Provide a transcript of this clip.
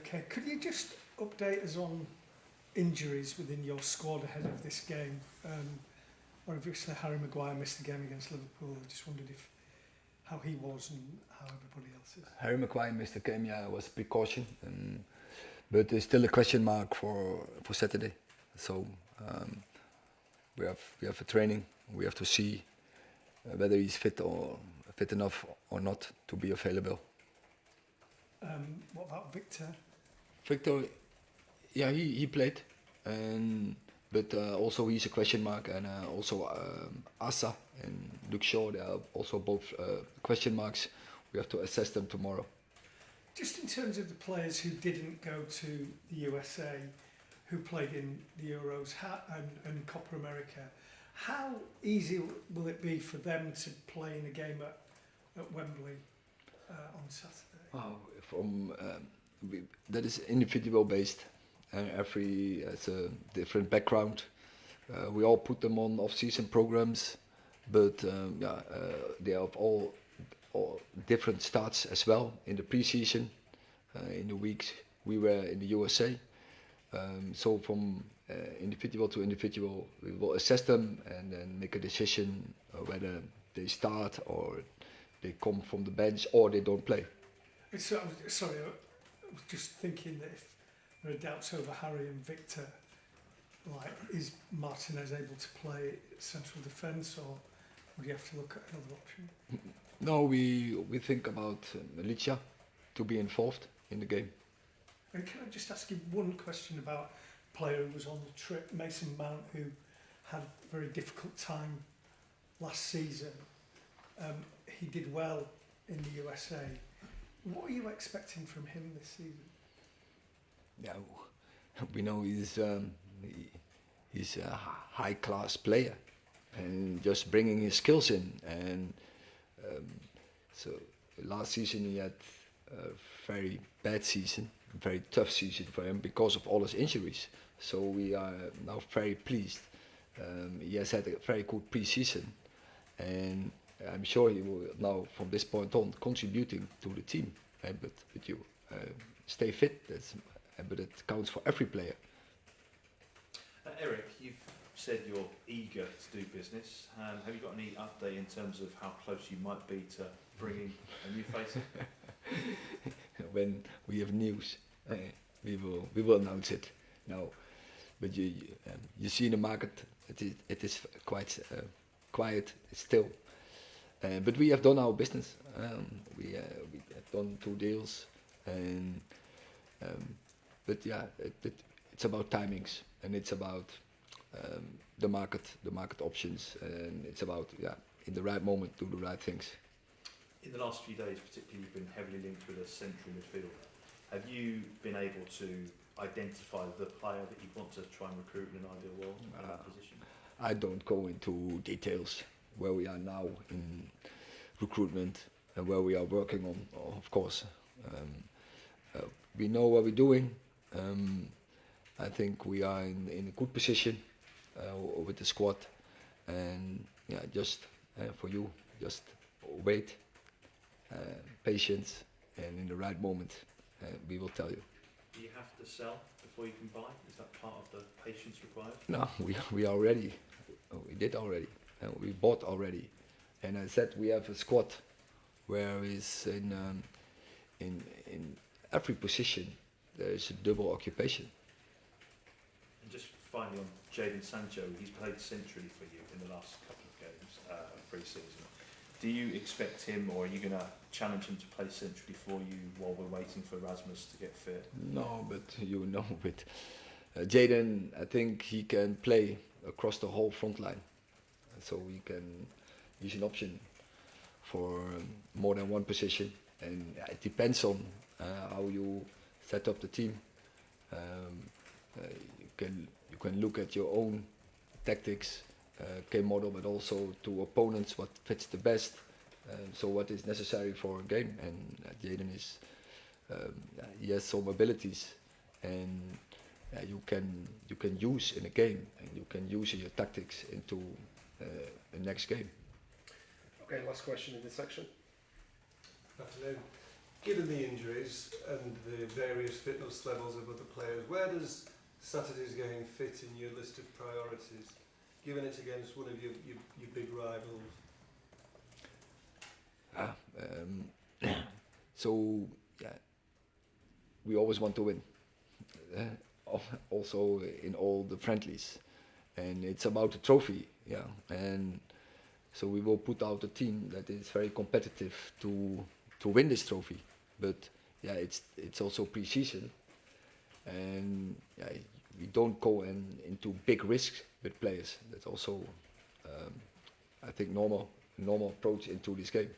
Okay, could you just update us on injuries within your squad ahead of this game? Obviously Harry Maguire missed the game against Liverpool. I just wondered how he was and how everybody else is. Harry Maguire missed the game, yeah, it was a precaution, but there's still a question mark for Saturday. So we have a training. We have to see whether he's fit enough or not to be available. What about Victor? Victor, yeah, he played, but also he's a question mark, and also Asa and Luke Shaw, they are also both question marks. We have to assess them tomorrow. Just in terms of the players who didn't go to the USA, who played in the Euros and Copa America, how easy will it be for them to play in a game at Wembley on Saturday? That is individual based, and every has a different background. We all put them on off-season programs, but they have all different starts as well in the pre-season. In the weeks we were in the USA, so from individual to individual, we will assess them and then make a decision whether they start or they come from the bench or they don't play. So, sorry, I was just thinking that if there are doubts over Harry and Victor, like, is Martinez able to play central defence, or would you have to look at another option? No, we think about Milicia to be involved in the game. And can I just ask you one question about a player who was on the trip, Mason Mount, who had a very difficult time last season. He did well in the USA. What are you expecting from him this season? Yeah, we know he's a high-class player, and just bringing his skills in. And so last season he had a very bad season, a very tough season for him because of all his injuries. So we are now very pleased. He has had a very good pre-season, and I'm sure he will now, from this point on, contributing to the team. But you stay fit, but it counts for every player. Erik, you've said you're eager to do business. Have you got any update in terms of how close you might be to bringing a new face in? When we have news, we will announce it. No, but you see in the market, it is quite quiet still. But we have done our business. We have done 2 deals, and but yeah, it's about timings, and it's about the market options, and it's about in the right moment do the right things. In the last few days, particularly, you've been heavily linked with a central midfielder. Have you been able to identify the player that you want to try and recruit in an ideal world in that position? I don't go into details where we are now in recruitment and where we are working on, of course. We know what we're doing. I think we are in a good position with the squad, and just for you, just wait, patience, and in the right moment we will tell you. Do you have to sell before you can buy? Is that part of the patience required? No, we are ready. We did already, and we bought already. And I said we have a squad where is in every position there is a double occupation. And just finally on Jaden Sancho, he's played centrally for you in the last couple of games of pre-season. Do you expect him, or are you going to challenge him to play centrally for you while we're waiting for Rasmus to get fit? No, but with Jaden, I think he can play across the whole front line, so he's an option for more than one position, and it depends on how you set up the team. You can look at your own tactics, game model, but also to opponents what fits the best. So what is necessary for a game, and Jaden is he has some abilities, and you can use in a game, and you can use your tactics into the next game. Okay, last question in this section. Good afternoon. given the injuries and the various fitness levels of other players, where does Saturday's game fit in your list of priorities, given it's against one of your big rivals? So yeah, we always want to win, also in all the friendlies, and it's about the trophy, yeah. And so we will put out a team that is very competitive to win this trophy. But yeah, it's also pre-season, and yeah, we don't go into big risks with players. That's also I think normal approach into this game.